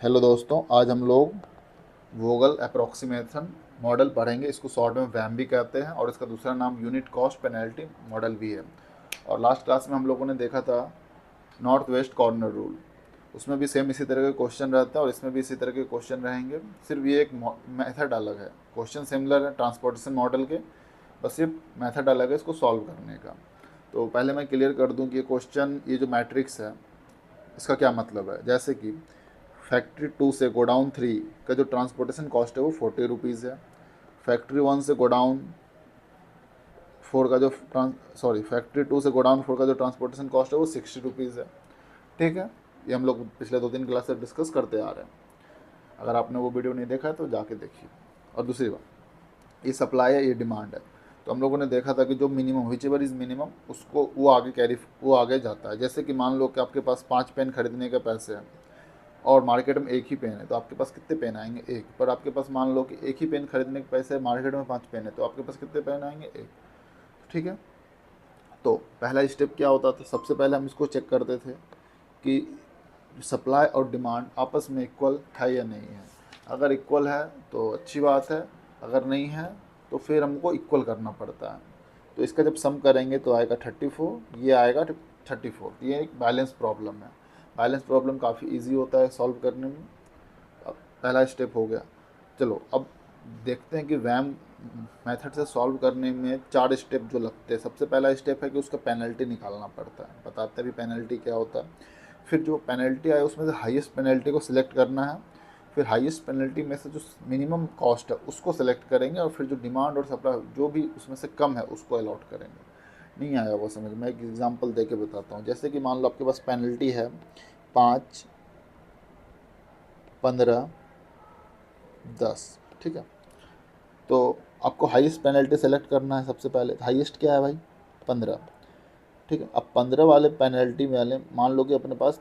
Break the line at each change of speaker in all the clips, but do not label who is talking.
Hello दोस्तों, आज हम लोग वोगल अप्रॉक्सीमेशन मॉडल पढ़ेंगे। इसको शॉर्ट में वैम भी कहते हैं और इसका दूसरा नाम यूनिट कॉस्ट पेनल्टी मॉडल भी है। और लास्ट क्लास में हम लोगों ने देखा था नॉर्थ वेस्ट कॉर्नर रूल। उसमें भी सेम इसी तरह के क्वेश्चन रहता है और इसमें भी इसी तरह के क्वेश्चन रहेंगे। सिर्फ ये एक मेथड अलग है। क्वेश्चन सिमिलर है ट्रांसपोर्टेशन मॉडल के, बस सिर्फ मेथड अलग है इसको सॉल्व करने का। तो पहले मैं क्लियर कर दूं कि ये क्वेश्चन, ये जो मैट्रिक्स है, इसका क्या मतलब है। जैसे कि फैक्ट्री 2 से गोडाउन 3 का जो ट्रांसपोर्टेशन कॉस्ट है वो 40 रुपीज़ है। फैक्ट्री 1 से गोडाउन 4 का जो फैक्ट्री 2 से गोडाउन 4 का जो ट्रांसपोर्टेशन कॉस्ट है वो 60 रुपीज़ है। ठीक है, ये हम लोग पिछले 2-3 क्लास से डिस्कस करते आ रहे हैं। अगर आपने वो वीडियो नहीं देखा है तो जाके देखिए। और दूसरी बात, ये सप्लाई है, ये डिमांड है। तो हम लोगों ने देखा था कि जो minimum which ever is minimum, उसको वो आगे जाता है। जैसे कि मान लो कि आपके पास 5 पेन खरीदने के पैसे हैं और मार्केट में एक ही पेन है, तो आपके पास कितने पेन आएंगे? एक। पर आपके पास मान लो कि एक ही पेन खरीदने के पैसे, मार्केट में 5 पेन है, तो आपके पास कितने पेन आएंगे? एक। ठीक है। तो पहला स्टेप क्या होता था? सबसे पहले हम इसको चेक करते थे कि सप्लाई और डिमांड आपस में इक्वल है या नहीं है। अगर इक्वल है तो अच्छी बात है, अगर नहीं है तो फिर हमको इक्वल करना पड़ता है। तो इसका जब सम करेंगे तो आएगा 34, ये आएगा 34। ये एक बैलेंस प्रॉब्लम है। बैलेंस प्रॉब्लम काफ़ी इजी होता है सॉल्व करने में। अब पहला स्टेप हो गया। चलो अब देखते हैं कि वैम मेथड से सॉल्व करने में 4 स्टेप जो लगते हैं। सबसे पहला स्टेप है कि उसका पेनल्टी निकालना पड़ता है। बताते हैं भी पेनल्टी क्या होता है। फिर जो पेनल्टी आए उसमें से हाईएस्ट पेनल्टी को सिलेक्ट करना है। फिर हाईएस्ट पेनल्टी में से जो मिनिमम कॉस्ट है उसको सेलेक्ट करेंगे और फिर जो डिमांड और सप्लाई जो भी उसमें से कम है उसको अलॉट करेंगे। नहीं आया वो समझ में? एक एग्जांपल दे के बताता हूँ। जैसे कि मान लो आपके पास पेनल्टी है 5, 15, 10। ठीक है। तो आपको हाईएस्ट पेनल्टी सेलेक्ट करना है सबसे पहले। हाईएस्ट क्या है भाई? 15। ठीक है। अब 15 वाले पेनल्टी वाले मान लो कि अपने पास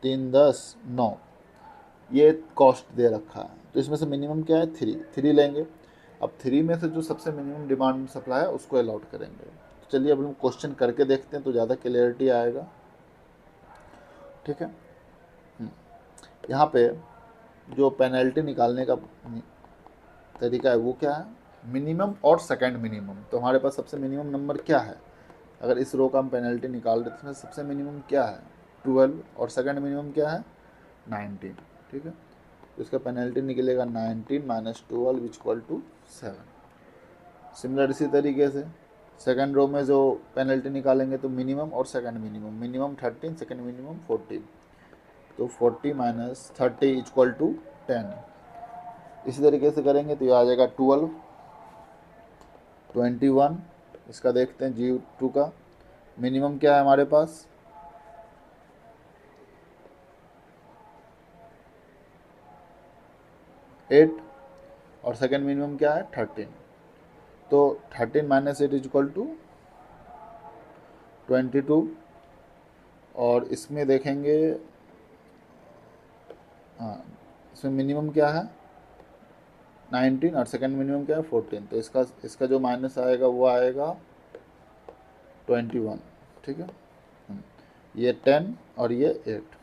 3, 10, 9 ये कॉस्ट दे रखा है। तो इसमें से मिनिमम क्या है? 3 लेंगे। अब 3 में से जो सबसे मिनिमम डिमांड सप्लाई है उसको अलॉट करेंगे। तो चलिए अब हम क्वेश्चन करके देखते हैं तो ज़्यादा क्लियरिटी आएगा। ठीक है। यहाँ पे जो पेनल्टी निकालने का तरीका है वो क्या है? मिनिमम और सेकंड मिनिमम। तो हमारे पास सबसे मिनिमम नंबर क्या है? अगर इस रो का हम पेनल्टी निकाल रहे तो सबसे मिनिमम क्या है? 12। और सेकंड मिनिमम क्या है? 19। ठीक है। तो इसका पेनल्टी निकलेगा 19 माइनस 12 इक्वल टू 7। सिमिलर इसी तरीके से सेकंड रो में जो पेनल्टी निकालेंगे तो मिनिमम और second minimum, minimum 13, second minimum 14। तो 40 माइनस 30 इक्वल टू 10। इसी तरीके से करेंगे तो ये आ जाएगा 12, 21। इसका देखते हैं G2 का मिनिमम क्या है हमारे पास? 8। और सेकंड मिनिमम क्या है? 13। तो 13 माइनस 8 इक्वल टू 22। और इसमें देखेंगे, हाँ, इसमें मिनिमम क्या है? 19 और सेकंड मिनिमम क्या है? 14। तो इसका इसका जो माइनस आएगा वो आएगा 21। ठीक है। ये 10 और ये 8।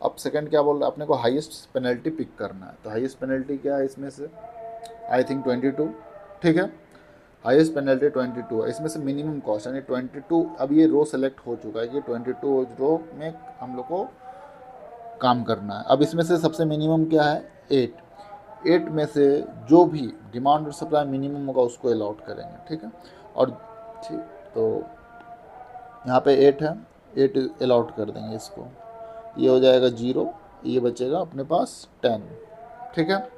अब सेकंड क्या बोल रहा है? अपने को हाईएस्ट पेनल्टी पिक करना है। तो हाईएस्ट पेनल्टी क्या है इसमें से? I think 22। ठीक है। हाईएस्ट पेनल्टी 22 है। इसमें से मिनिमम कॉस्ट यानी 22। अब ये रो सेलेक्ट हो चुका है कि 22 रो में हम लोग को काम करना है। अब इसमें से सबसे मिनिमम क्या है? 8। 8 में से जो भी डिमांड और सप्लाई मिनिमम होगा उसको अलॉट करेंगे। ठीक है। और ठीक, तो यहाँ पे 8 है, 8 अलॉट कर देंगे इसको। ये हो जाएगा 0, ये बचेगा अपने पास 10। ठीक है।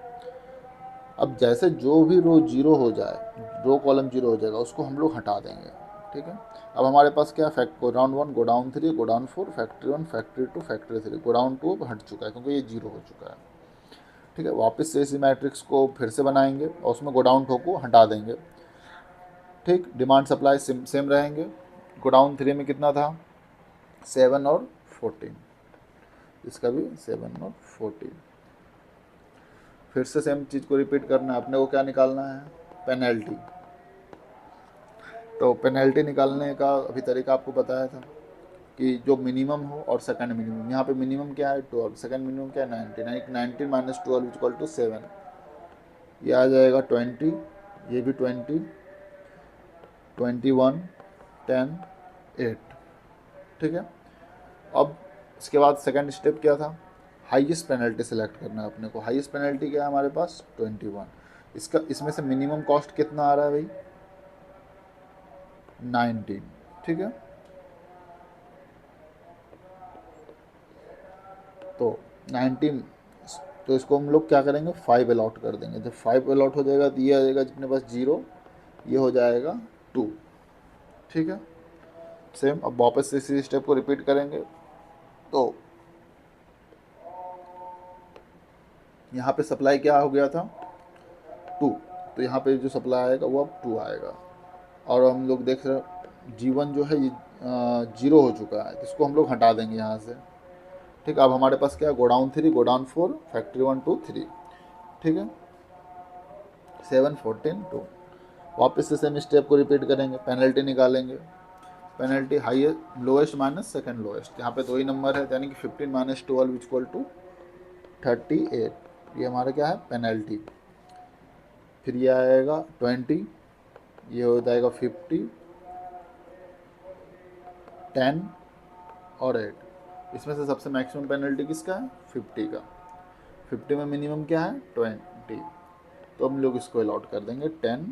अब जैसे जो भी रो जीरो हो जाए, रो कॉलम जीरो हो जाएगा, उसको हम लोग हटा देंगे। ठीक है। अब हमारे पास क्या? Godown 1, godown 3, godown 4, factory 1, factory 2, factory 3। Godown 2 हट चुका है क्योंकि ये जीरो हो चुका है। ठीक है। वापस से इसी मैट्रिक्स को फिर से बनाएंगे और उसमें गोडाउन 2 को हटा देंगे। ठीक। डिमांड सप्लाई सेम रहेंगे। गोडाउन 3 में कितना था? 7 और 14। इसका भी 7 और 14। फिर से सेम चीज़ को रिपीट करना है। अपने को क्या निकालना है? पेनल्टी। तो पेनल्टी निकालने का अभी तरीका आपको बताया था। कि जो मिनिमम हो और सेकंड मिनिमम। यहाँ पे मिनिमम क्या है 12, सेकंड मिनिमम क्या है 19, 19 माइनस 12 इक्वल टू 7, ये आ जाएगा 20, ये भी 20, 21, 10, 8। ठीक है। अब इसके बाद सेकंड स्टेप क्या था, हाईएस्ट पेनल्टी सेलेक्ट करना है अपने को। हाईएस्ट पेनल्टी क्या है हमारे पास 21। इसका इसमें से मिनिमम कॉस्ट कितना आ रहा है भाई 19। ठीक है, तो 19, तो इसको हम लोग क्या करेंगे 5 अलॉट कर देंगे। जब 5 अलॉट हो जाएगा तो ये आ जाएगा अपने पास 0, ये हो जाएगा 2। ठीक है, सेम अब वापस से इसी स्टेप को रिपीट करेंगे। तो यहाँ पे सप्लाई क्या हो गया था 2, तो यहाँ पे जो सप्लाई आएगा वो अब 2 आएगा। और हम लोग देख रहे G1 जो है ये 0 हो चुका है, तो इसको हम लोग हटा देंगे यहाँ से। ठीक है, अब हमारे पास क्या है गोडाउन 3, गोडाउन 4, फैक्ट्री 1 2 3। ठीक है, 7 14 2। वापस से सेम स्टेप को रिपीट करेंगे, पेनल्टी निकालेंगे। Penalty highest lowest minus second lowest, यहाँ पे दो ही नंबर है, यानी कि 15 माइनस 12 इक्वल टू 38। ये हमारा क्या है पेनल्टी। फिर ये आएगा 20, ये हो जाएगा 50, 10 और 8। इसमें से सबसे मैक्सिमम पेनल्टी किसका है 50 का। 50 में मिनिमम क्या है 20, तो हम लोग इसको अलॉट कर देंगे 10।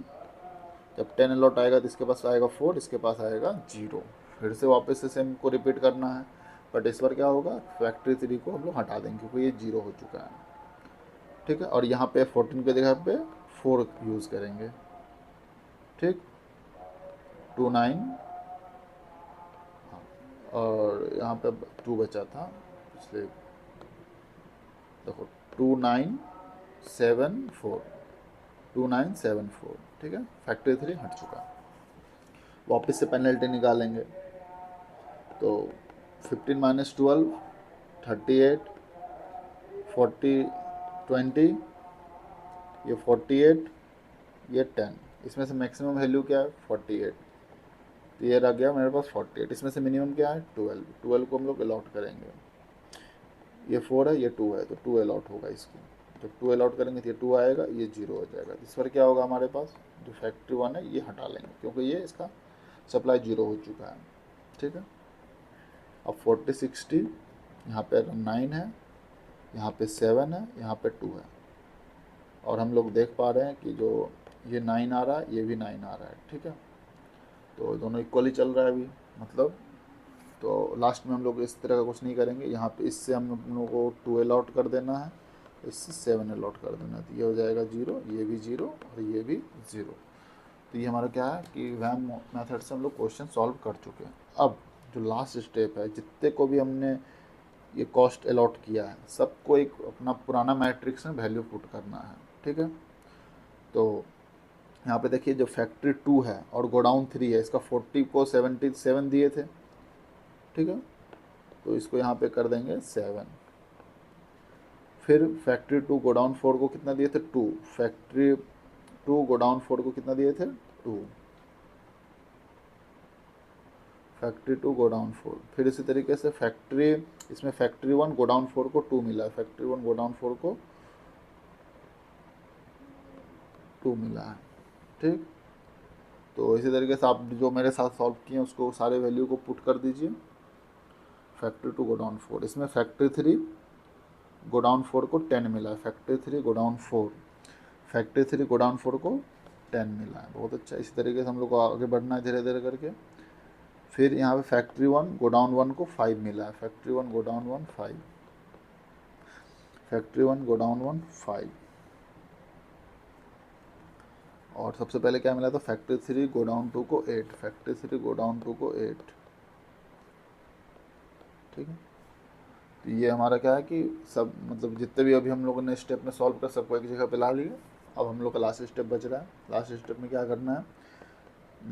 जब 10 अलॉट आएगा तो इसके पास आएगा 4, इसके पास आएगा 0। फिर से वापस से सेम को रिपीट करना है, बट इस बार क्या होगा फैक्ट्री 3 को हम लोग हटा देंगे क्योंकि ये 0 हो चुका है। ठीक है, और यहाँ पे 14 के जगह पे 4 यूज़ करेंगे। ठीक, 2 9, और यहाँ पे 2 बचा था पिछले, देखो 2 9 7 4, 2 9 7 4। ठीक है, फैक्ट्री 3 हट चुका है। वापस से पेनल्टी निकालेंगे, तो 15 माइनस 12 38, 40 20, ये 48, ये 10। इसमें से मैक्सिमम वैल्यू क्या है 48, तो ये रह गया मेरे पास 48। इसमें से मिनिमम क्या है 12, 12 को हम लोग अलॉट करेंगे। ये 4 है, ये 2 है, तो 2 अलॉट होगा इसको। जब 2 अलॉट करेंगे तो ये 2 आएगा, ये 0 हो जाएगा। इस पर क्या होगा हमारे पास जो फैक्ट्री 1 है ये हटा लेंगे क्योंकि ये इसका सप्लाई 0 हो चुका है। ठीक है, अब 40 60, यहाँ पे 9 है, यहाँ पे 7 है, यहाँ पे 2 है, और हम लोग देख पा रहे हैं कि जो ये 9 आ रहा है ये भी 9 आ रहा है। ठीक है, तो दोनों इक्वली चल रहा है अभी, मतलब तो लास्ट में हम लोग इस तरह का कुछ नहीं करेंगे। यहाँ पे इससे हम लोगों को 2 अलॉट कर देना है, इससे 7 अलॉट कर देना है, तो ये हो जाएगा 0, ये भी 0 और ये भी 0। तो ये हमारा क्या है कि वैम मेथड से हम लोग क्वेश्चन सॉल्व कर चुके हैं। अब जो लास्ट स्टेप है, जितने को भी हमने ये कॉस्ट अलॉट किया है सबको एक अपना पुराना मैट्रिक्स में वैल्यू पुट करना है। ठीक है, तो यहाँ पे देखिए जो फैक्ट्री 2 है और गोडाउन 3 है, इसका 40 को 77 दिए थे। ठीक है, तो इसको यहाँ पे कर देंगे 7। फिर फैक्ट्री 2 गोडाउन 4 को कितना दिए थे 2, फैक्ट्री 2 गोडाउन 4 को कितना दिए थे 2, फैक्ट्री 2 गोडाउन 4। फिर इसी तरीके से फैक्ट्री, इसमें फैक्ट्री 1 गोडाउन 4 को 2 मिला है, फैक्ट्री 1 गोडाउन 4 को 2 मिला है। ठीक, तो इसी तरीके से आप जो मेरे साथ सॉल्व किए हैं उसको सारे वैल्यू को पुट कर दीजिए। फैक्ट्री 2 गोडाउन 4, इसमें फैक्ट्री 3 गोडाउन 4 को 10 मिला है, फैक्ट्री 3 गोडाउन 4, फैक्ट्री 3 गोडाउन 4 को 10 मिला है। बहुत अच्छा, इसी तरीके से हम लोग को आगे बढ़ना है धीरे धीरे करके। फिर यहाँ पे फैक्ट्री 1 गोडाउन 1 को 5 मिला है, फैक्ट्री 1 गोडाउन 1 5, फैक्ट्री 1 गोडाउन 1 5। और सबसे पहले क्या मिला था फैक्ट्री 3 गोडाउन 2 को 8, फैक्ट्री 3 गोडाउन 2 को 8। ठीक है, तो ये हमारा क्या है कि सब मतलब जितने भी अभी हम लोगों ने स्टेप में सॉल्व कर सबको एक जगह पे ला लिए। अब हम लोग का लास्ट स्टेप बच रहा है। लास्ट स्टेप में क्या करना है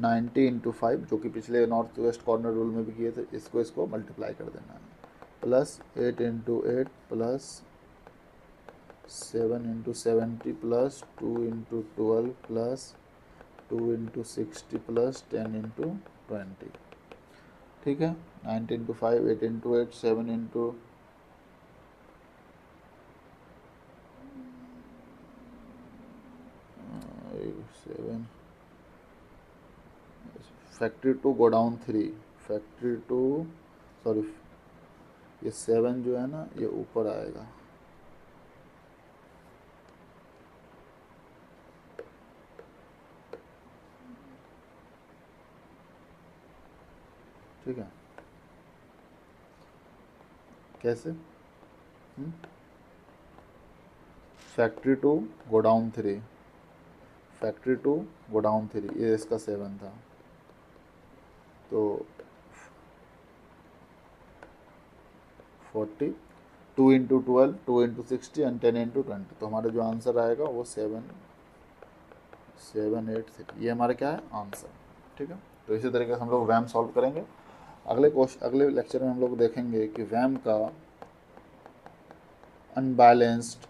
90 इंटू 5, जो कि पिछले नॉर्थ वेस्ट कॉर्नर रूल में भी किए थे, इसको मल्टीप्लाई कर देना है, plus 8 into 8 plus 7 into 70 plus 2 into 12 plus 2 into 60 plus 10 into 20। ठीक है, 9 into 5, 8 into 8, 7 into 7, factory to go down 3, factory to, sorry, ये 7 जो है ना ये ऊपर आएगा, ठीक है, कैसे, factory to go down 3, factory to go down 3, ये इसका 7 था, तो 40, 2 इंटू 12, 2 इंटू 60 एंड 10 इंटू 20, तो हमारा जो आंसर आएगा वो 7, 8, 6, ये हमारा क्या है आंसर, ठीक है। तो इसी तरीके से हम लोग वैम सॉल्व करेंगे। अगले लेक्चर में हम लोग देखेंगे कि वैम का अनबैलेंस्ड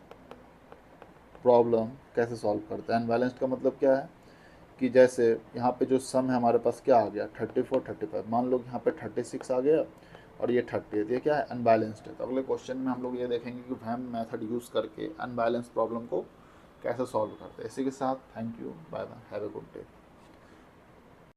प्रॉब्लम कैसे सॉल्व करते हैं। अनबैलेंस्ड का मतलब क्या है कि जैसे यहाँ पे जो सम है हमारे पास क्या आ गया 34, 35, मान लो यहाँ पे 36 आ गया और ये 30 है, तो ये क्या है अनबैलेंस्ड है। तो अगले क्वेश्चन में हम लोग ये देखेंगे कि वैम मेथड यूज़ करके अनबैलेंस प्रॉब्लम को कैसे सॉल्व करते हैं। इसी के साथ thank you, bye bye, have a good day.